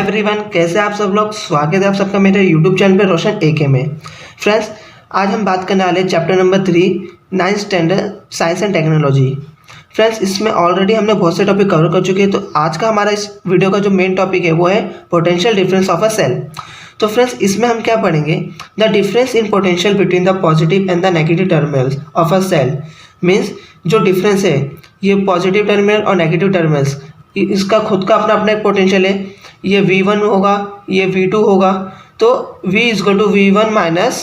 Everyone, कैसे आप सब लोग। स्वागत है आप सबका मेरे यूट्यूब चैनल पे रोशन एके में। फ्रेंड्स, आज हम बात करने वाले chapter number 3 9th standard science and technology. Friends, इसमें ऑलरेडी हमने बहुत से टॉपिक कवर कर चुके हैं। तो आज का हमारा इस वीडियो का जो मेन टॉपिक है वो है potential difference of a cell. तो फ्रेंड्स, इसमें हम क्या पढ़ेंगे, the difference in potential between the positive and the negative terminals of a cell. Means जो डिफरेंस है ये पॉजिटिव टर्मिनल और नेगेटिव टर्मिनल्स, इसका खुद का अपना अपना एक पोटेंशियल है। ये V1 होगा, ये V2 होगा। तो V equal to V1 minus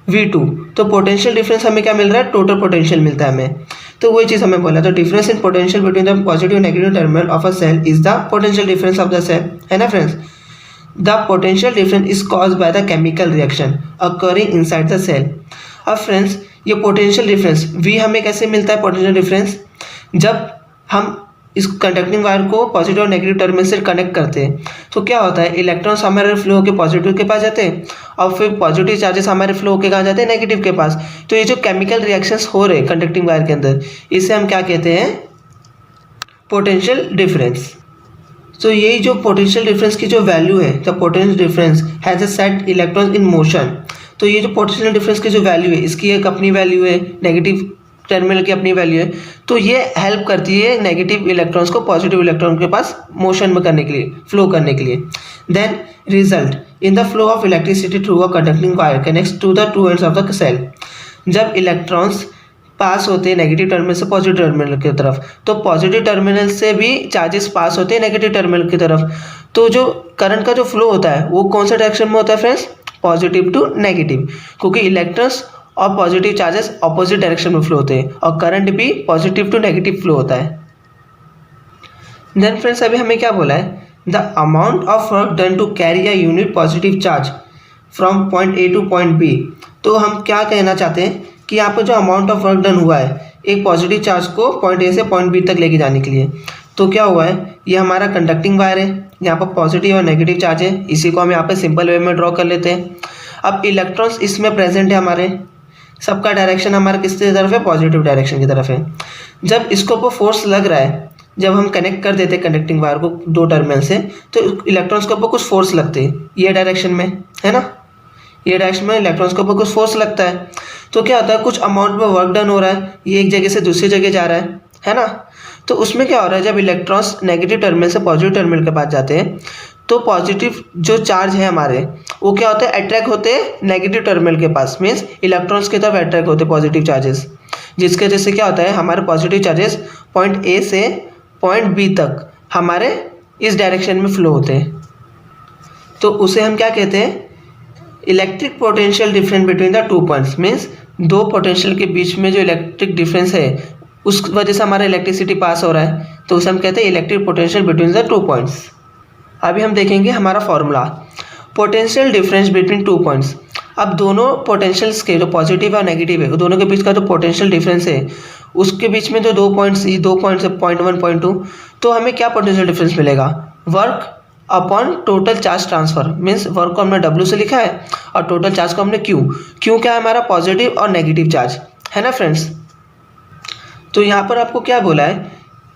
V2। तो पोटेंशियल डिफरेंस हमें क्या मिल रहा है, टोटल पोटेंशियल मिलता है हमें। तो वही चीज़ हमें बोला, तो difference in potential between the positive negative terminal of a cell is the potential difference of the cell, है ना friends. The potential difference is caused by the chemical reaction occurring inside the cell. अब friends, ये potential difference V हमें कैसे मिलता है, potential difference जब हम इस कंडक्टिंग वायर को पॉजिटिव और नेगेटिव टर्मिनल से कनेक्ट करते हैं तो क्या होता है, इलेक्ट्रॉन्स हमारे फ्लो होकर पॉजिटिव के पास जाते हैं और फिर पॉजिटिव चार्जेस हमारे फ्लो होकर कहाँ जाते हैं, नेगेटिव के पास। तो ये जो केमिकल रिएक्शंस हो रहे हैं कंडक्टिंग वायर के अंदर, इसे हम क्या कहते हैं, पोटेंशियल डिफरेंस। तो यही जो पोटेंशियल डिफरेंस की जो वैल्यू है, the potential difference has a set electrons in motion. तो ये जो पोटेंशियल डिफरेंस की जो वैल्यू है, इसकी एक अपनी वैल्यू है, नेगेटिव टर्मिनल की अपनी वैल्यू है। तो ये हेल्प करती है नेगेटिव इलेक्ट्रॉन्स को पॉजिटिव इलेक्ट्रॉन के पास मोशन में करने के लिए, फ्लो करने के लिए। Then result in the flow of electricity through a conducting wire connects to the two ends of the cell. जब इलेक्ट्रॉन्स पास होते हैं नेगेटिव टर्मिनल से पॉजिटिव टर्मिनल की तरफ, तो पॉजिटिव टर्मिनल से भी चार्जेस पास होते हैं नेगेटिव टर्मिनल की तरफ। तो जो करंट का जो फ्लो होता है वो कौन सा डायरेक्शन में होता है फ्रेंड्स, पॉजिटिव टू नेगेटिव, क्योंकि इलेक्ट्रॉन्स और पॉजिटिव चार्जेस ऑपोजिट डायरेक्शन में फ्लो होते हैं और करंट भी पॉजिटिव टू नेगेटिव फ्लो होता है। देन फ्रेंड्स, अभी हमें क्या बोला है, the amount of work done to carry a unit positive charge from point A to point B. तो हम क्या कहना चाहते हैं कि यहाँ पर जो अमाउंट ऑफ वर्क डन हुआ है एक पॉजिटिव चार्ज को पॉइंट ए से पॉइंट बी तक लेके जाने के लिए, तो क्या हुआ है, ये हमारा कंडक्टिंग वायर है, यहाँ पर पॉजिटिव और नेगेटिव चार्ज है। इसी को हम यहाँ पर सिंपल वे में ड्रॉ कर लेते हैं। अब इलेक्ट्रॉन्स इसमें प्रेजेंट है, हमारे सबका डायरेक्शन हमारा किसकी तरफ है, पॉजिटिव डायरेक्शन की तरफ है। जब इसको ऊपर फोर्स लग रहा है, जब हम कनेक्ट कर देते हैं कंडक्टिंग वायर को दो टर्मिनल से, तो इलेक्ट्रॉन्स के ऊपर कुछ फोर्स लगते हैं, ये डायरेक्शन में है ना, ये डायरेक्शन में इलेक्ट्रॉन्स के ऊपर कुछ फोर्स लगता है। तो क्या होता है, कुछ अमाउंट में वर्क डन हो रहा है, ये एक जगह से दूसरी जगह जा रहा है ना। तो उसमें क्या हो रहा है, जब इलेक्ट्रॉन्स नेगेटिव टर्मिनल से पॉजिटिव टर्मिनल के पास जाते हैं तो पॉजिटिव जो चार्ज है हमारे वो क्या होते हैं, अट्रैक्ट होते हैं नेगेटिव टर्मिनल के पास। मीन्स इलेक्ट्रॉन्स की तरफ अट्रैक्ट होते हैं पॉजिटिव चार्जेस, जिसके वजह से क्या होता है, हमारे पॉजिटिव चार्जेस पॉइंट ए से पॉइंट बी तक हमारे इस डायरेक्शन में फ्लो होते हैं। तो उसे हम क्या कहते हैं, electric potential difference between the two points. Means दो पोटेंशियल के बीच में जो इलेक्ट्रिक डिफरेंस है उस वजह से हमारा इलेक्ट्रिसिटी पास हो रहा है, तो उसे हम कहते हैं electric potential between the two points. अभी हम देखेंगे हमारा formula, potential difference between two points. अब दोनों पोटेंशियल्स के जो पॉजिटिव और नेगेटिव है, दोनों के बीच का जो पोटेंशियल डिफरेंस है, उसके बीच में जो दो पॉइंट्स है, पॉइंट 1 पॉइंट 2, तो हमें क्या पोटेंशियल डिफरेंस मिलेगा, work upon total charge transfer. Means work को हमने W से लिखा है और टोटल चार्ज को हमने Q क्या है, हमारा पॉजिटिव और नेगेटिव चार्ज है ना फ्रेंड्स। तो यहाँ पर आपको क्या बोला है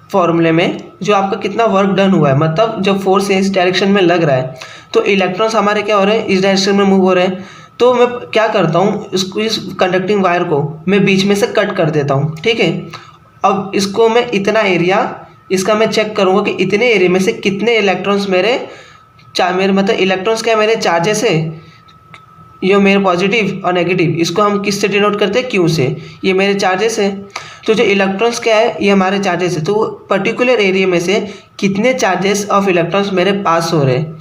फॉर्मूले में, जो आपका कितना वर्क डन हुआ है, मतलब जब फोर्स इस डायरेक्शन में लग रहा है तो इलेक्ट्रॉन्स हमारे क्या हो रहे हैं, इस डायरेक्शन में मूव हो रहे हैं। तो मैं क्या करता हूँ, इस कंडक्टिंग वायर को मैं बीच में से कट कर देता हूँ, ठीक है। अब इसको मैं इतना एरिया, इसका मैं चेक करूँगा कि इतने एरिया में से कितने इलेक्ट्रॉन्स मेरे मतलब इलेक्ट्रॉन्स क्या मेरे चार्जेस है, ये मेरे पॉजिटिव और नेगेटिव, इसको हम किससे डिनोट करते हैं, Q से। ये मेरे चार्जेस है, तो जो इलेक्ट्रॉन्स क्या है, ये हमारे चार्जेस है। तो पर्टिकुलर एरिया में से कितने चार्जेस ऑफ इलेक्ट्रॉन्स मेरे पास हो रहे हैं,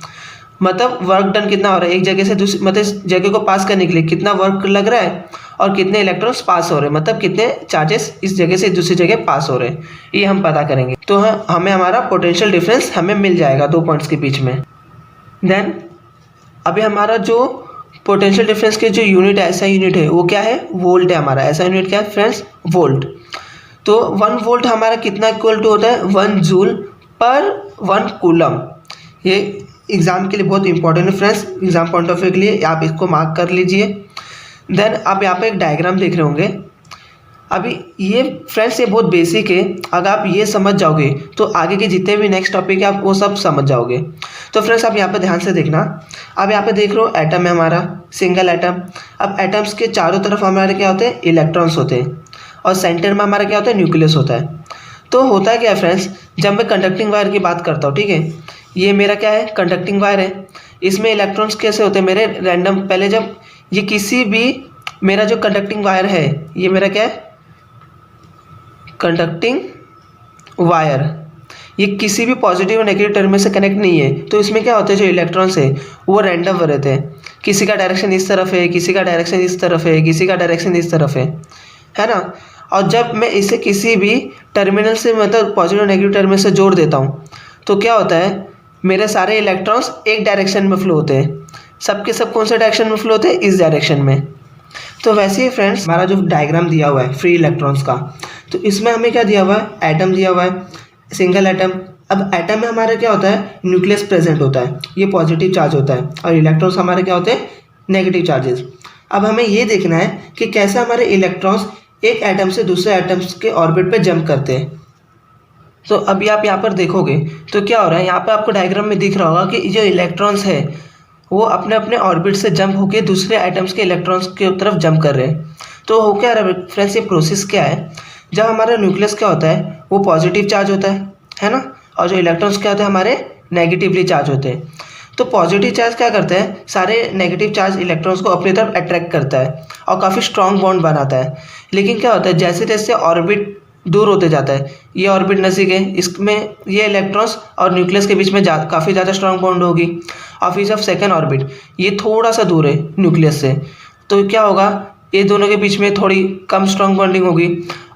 मतलब वर्क डन कितना हो रहा है, एक जगह से दूसरी मतलब इस जगह को पास करने के लिए कितना वर्क लग रहा है और कितने इलेक्ट्रॉन्स पास हो रहे हैं, मतलब कितने चार्जेस इस जगह से दूसरी जगह पास हो रहे हैं, ये हम पता करेंगे। तो हमें हमारा पोटेंशियल डिफरेंस हमें मिल जाएगा दो पॉइंट्स के बीच में। देन अभी हमारा जो पोटेंशियल डिफरेंस के जो यूनिट है, ऐसा यूनिट है, वो क्या है, वोल्ट है हमारा। ऐसा यूनिट क्या है फ्रेंड्स, वोल्ट। तो 1 वोल्ट हमारा कितना इक्वल टू होता है, 1 जूल पर 1 कूलम। ये एग्जाम के लिए बहुत इंपॉर्टेंट है friends, exam point of view के लिए आप इसको मार्क कर लीजिए। देन आप यहाँ पे एक डायग्राम देख रहे होंगे। अभी ये फ्रेंड्स ये बहुत बेसिक है, अगर आप ये समझ जाओगे तो आगे के जितने भी नेक्स्ट टॉपिक है आप वो सब समझ जाओगे। तो फ्रेंड्स आप यहाँ पे ध्यान से देखना, अब यहाँ पे देख रहे हो एटम है हमारा, सिंगल एटम। अब एटम्स के चारों तरफ हमारे क्या होते हैं, इलेक्ट्रॉन्स होते हैं, और सेंटर में हमारा क्या होता है, न्यूक्लियस होता है। तो होता है क्या है फ्रेंड्स, जब मैं कंडक्टिंग वायर की बात करता हूँ, ठीक है, ये मेरा क्या है, कंडक्टिंग वायर है, इसमें इलेक्ट्रॉन्स कैसे होते हैं मेरे रैंडम, पहले जब ये किसी भी मेरा जो कंडक्टिंग वायर है, ये मेरा क्या है, कंडक्टिंग वायर, ये किसी भी पॉजिटिव और नेगेटिव टर्मिनल से कनेक्ट नहीं है, तो इसमें क्या होता है, जो इलेक्ट्रॉन्स है वो रैंडम रहते हैं, किसी का डायरेक्शन इस तरफ है, किसी का डायरेक्शन इस तरफ है, किसी का डायरेक्शन इस तरफ है ना। और जब मैं इसे किसी भी टर्मिनल से, मतलब पॉजिटिव और नेगेटिव टर्मिनल से जोड़ देता हूँ, तो क्या होता है, मेरे सारे इलेक्ट्रॉन्स एक डायरेक्शन में फ्लो होते हैं, सबके सब कौन से डायरेक्शन में फ्लो होते हैं, इस डायरेक्शन में। तो वैसे ही फ्रेंड्स हमारा जो डायग्राम दिया हुआ है फ्री इलेक्ट्रॉन्स का, तो इसमें हमें क्या दिया हुआ है, एटम दिया हुआ है, सिंगल एटम। अब एटम में हमारा क्या होता है, न्यूक्लियस प्रेजेंट होता है, ये पॉजिटिव चार्ज होता है, और इलेक्ट्रॉन्स हमारे क्या होते हैं, नेगेटिव चार्जेस। अब हमें ये देखना है कि कैसे हमारे इलेक्ट्रॉन्स एक एटम से दूसरे एटम्स के ऑर्बिट पे जंप करते हैं। तो अभी आप यहाँ पर देखोगे तो क्या हो रहा है, यहाँ पर आपको डायग्राम में दिख रहा होगा कि जो इलेक्ट्रॉन्स है वो अपने अपने ऑर्बिट से जंप होकर दूसरे एटम्स के इलेक्ट्रॉन्स की तरफ जंप कर रहे हैं। तो हो क्या रहा है फ्रेंड्स, ये प्रोसेस क्या है, जब हमारा न्यूक्लियस क्या होता है, वो पॉजिटिव चार्ज होता है ना, और जो इलेक्ट्रॉन्स क्या होते हैं हमारे नेगेटिवली चार्ज होते हैं। तो पॉजिटिव चार्ज क्या करते हैं, सारे नेगेटिव चार्ज इलेक्ट्रॉन्स को अपनी तरफ अट्रैक्ट करता है और काफ़ी स्ट्रॉन्ग बॉन्ड बनाता है। लेकिन क्या होता है, जैसे जैसे ऑर्बिट दूर होते जाता है, ये ऑर्बिट नज़दीक है, इसमें ये इलेक्ट्रॉन्स और न्यूक्लियस के बीच में काफ़ी ज़्यादा स्ट्रॉन्ग बॉन्ड होगी। और फिर जब सेकेंड ऑर्बिट ये थोड़ा सा दूर है न्यूक्लियस से, तो क्या होगा, ये दोनों के बीच में थोड़ी कम स्ट्रॉन्ग बॉन्डिंग होगी।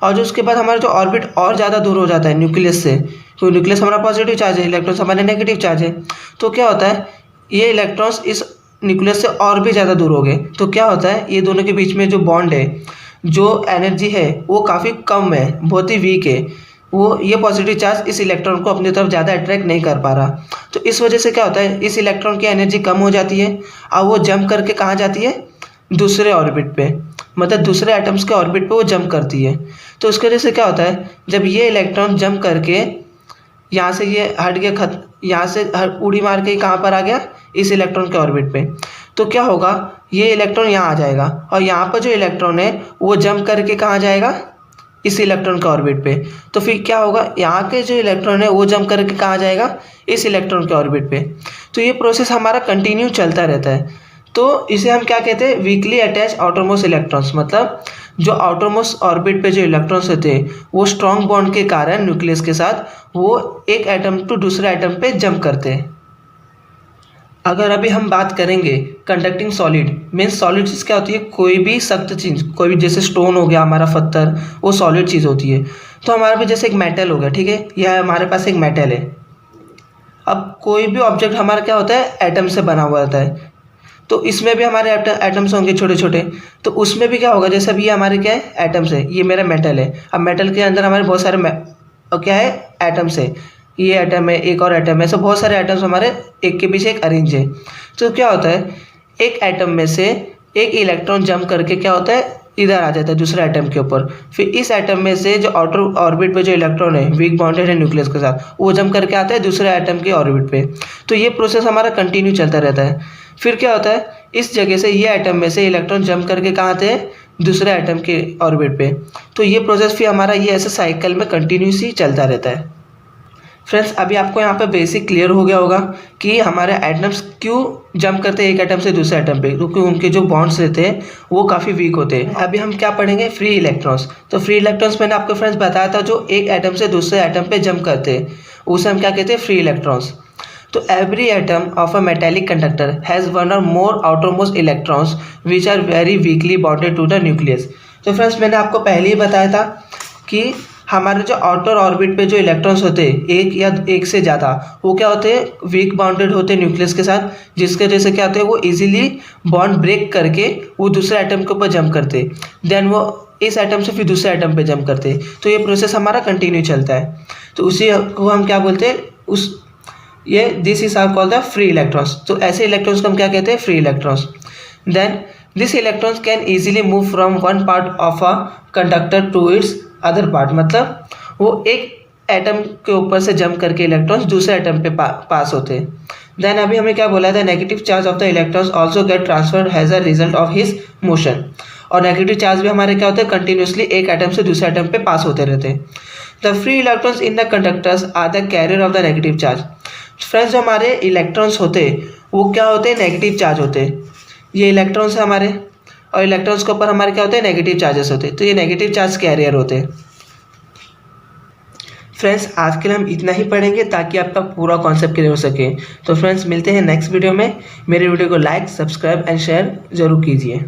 और जो उसके बाद हमारा जो ऑर्बिट और ज़्यादा दूर हो जाता है न्यूक्लियस से, तो न्यूक्लियस हमारा पॉजिटिव चार्ज है, इलेक्ट्रॉन्स हमारे नेगेटिव चार्ज है, तो क्या होता है, ये इलेक्ट्रॉन्स इस न्यूक्लियस से और भी ज़्यादा दूर हो गए। तो क्या होता है, ये दोनों के बीच में जो बॉन्ड है, जो एनर्जी है वो काफ़ी कम है, बहुत ही वीक है, वो ये पॉजिटिव चार्ज इस इलेक्ट्रॉन को अपनी तरफ ज़्यादा अट्रैक्ट नहीं कर पा रहा। तो इस वजह से क्या होता है, इस इलेक्ट्रॉन की एनर्जी कम हो जाती है और वो जंप करके कहाँ जाती है, दूसरे ऑर्बिट पे, मतलब दूसरे एटम्स के ऑर्बिट पे वो जंप करती है। तो उसकी वजह से क्या होता है, जब ये इलेक्ट्रॉन जंप करके यहाँ से ये हट गया, यहाँ से उड़ी मार के कहाँ पर आ गया, इस इलेक्ट्रॉन के ऑर्बिट पे, तो क्या होगा, ये इलेक्ट्रॉन यहाँ आ जाएगा और यहाँ पर जो इलेक्ट्रॉन है वो जंप करके कहाँ जाएगा, इस इलेक्ट्रॉन के ऑर्बिट पे। तो फिर क्या होगा, यहाँ के जो इलेक्ट्रॉन है वो जंप करके कहाँ जाएगा, इस इलेक्ट्रॉन के ऑर्बिट पे। तो ये प्रोसेस हमारा कंटिन्यू चलता रहता है। तो इसे हम क्या कहते हैं, वीकली अटैच आउटरमोस्ट इलेक्ट्रॉन्स, मतलब जो आउटरमोस्ट ऑर्बिट पे जो इलेक्ट्रॉन्स होते हैं वो स्ट्रॉन्ग बॉन्ड के कारण न्यूक्लियस के साथ वो एक एटम टू दूसरे एटम पे जंप करते हैं। अगर अभी हम बात करेंगे कंडक्टिंग सॉलिड, मीन्स सॉलिड चीज़ क्या होती है, कोई भी सख्त चीज़, कोई भी जैसे स्टोन हो गया हमारा, पत्थर, वो सॉलिड चीज़ होती है। तो हमारे पास जैसे एक मेटल हो गया, ठीक है, यह हमारे पास एक मेटल है। अब कोई भी ऑब्जेक्ट हमारा क्या होता है, एटम से बना हुआ होता है, तो इसमें भी हमारे एटम्स होंगे छोटे छोटे। तो उसमें भी क्या होगा, जैसे अभी ये हमारे क्या है, एटम्स है, ये मेरा मेटल है। अब मेटल के अंदर हमारे बहुत सारे क्या है, एटम्स है, ये एटम है, एक और एटम है, सब बहुत सारे एटम्स हमारे एक के पीछे एक अरेंज है। तो क्या होता है, एक एटम में से एक इलेक्ट्रॉन जंप करके क्या होता है, इधर आ जाता है दूसरे एटम के ऊपर। फिर इस एटम में से जो आउटर ऑर्बिट पे जो इलेक्ट्रॉन है, वीक बाउंडेड है न्यूक्लियस के साथ, वो जंप करके आता है दूसरे एटम के ऑर्बिट पे। तो ये प्रोसेस हमारा कंटिन्यू चलता रहता है। फिर क्या होता है, इस जगह से ये एटम में से इलेक्ट्रॉन जंप करके कहाँ आते हैं, दूसरे एटम के ऑर्बिट पे। तो ये प्रोसेस फिर हमारा ये ऐसे साइकिल में कंटिन्यूसली चलता रहता है। फ्रेंड्स अभी आपको यहाँ पे बेसिक क्लियर हो गया होगा कि हमारे एटम्स क्यों जंप करते हैं एक एटम से दूसरे एटम पे, क्योंकि उनके जो बॉन्ड्स रहते हैं वो काफ़ी वीक होते हैं। अभी हम क्या पढ़ेंगे, फ्री इलेक्ट्रॉन्स। तो फ्री इलेक्ट्रॉन्स मैंने आपको फ्रेंड्स बताया था, जो एक एटम से दूसरे एटम पे जंप करते हैं, उसे हम क्या कहते हैं, फ्री इलेक्ट्रॉन्स। तो every atom of a metallic conductor has one or more outermost electrons which are very weakly bonded to the nucleus. तो फ्रेंड्स मैंने आपको पहले ही बताया था कि हमारे जो आउटर ऑर्बिट पे जो इलेक्ट्रॉन्स होते हैं, एक या एक से ज़्यादा, वो क्या होते हैं, वीक बाउंडेड होते हैं न्यूक्लियस के साथ, जिसके वजह से क्या होते हैं, वो इजीली बॉन्ड ब्रेक करके वो दूसरे एटम के ऊपर जंप करते, देन वो इस एटम से फिर दूसरे एटम पे जंप करते। तो ये प्रोसेस हमारा कंटिन्यू चलता है। तो उसी को हम क्या बोलते हैं, this is are called the free electrons. तो ऐसे इलेक्ट्रॉन्स को हम क्या कहते हैं, free electrons. Then this electrons can easily move from one part of a conductor to its other part, मतलब वो एक एटम के ऊपर से जंप करके इलेक्ट्रॉन्स दूसरे एटम पे पास होते हैं। देन अभी हमें क्या बोला था, negative charge of the electrons also get transferred has a result of his motion. और नेगेटिव चार्ज भी हमारे क्या होते हैं, कंटिन्यूसली एक एटम से दूसरे एटम पे पास होते रहते हैं। The free electrons in the conductors are the carrier of the negative charge. Friends, जो हमारे इलेक्ट्रॉन्स होते हैं वो क्या होते हैं, नेगेटिव चार्ज होते हैं। ये इलेक्ट्रॉन्स है हमारे, और इलेक्ट्रॉन्स के ऊपर हमारे क्या होते हैं, नेगेटिव चार्जेस होते हैं, तो ये नेगेटिव चार्ज कैरियर होते हैं। फ्रेंड्स, आज के लिए हम इतना ही पढ़ेंगे ताकि आपका पूरा कॉन्सेप्ट क्लियर हो सके। तो फ्रेंड्स, मिलते हैं नेक्स्ट वीडियो में। मेरे वीडियो को लाइक, सब्सक्राइब एंड शेयर जरूर कीजिए।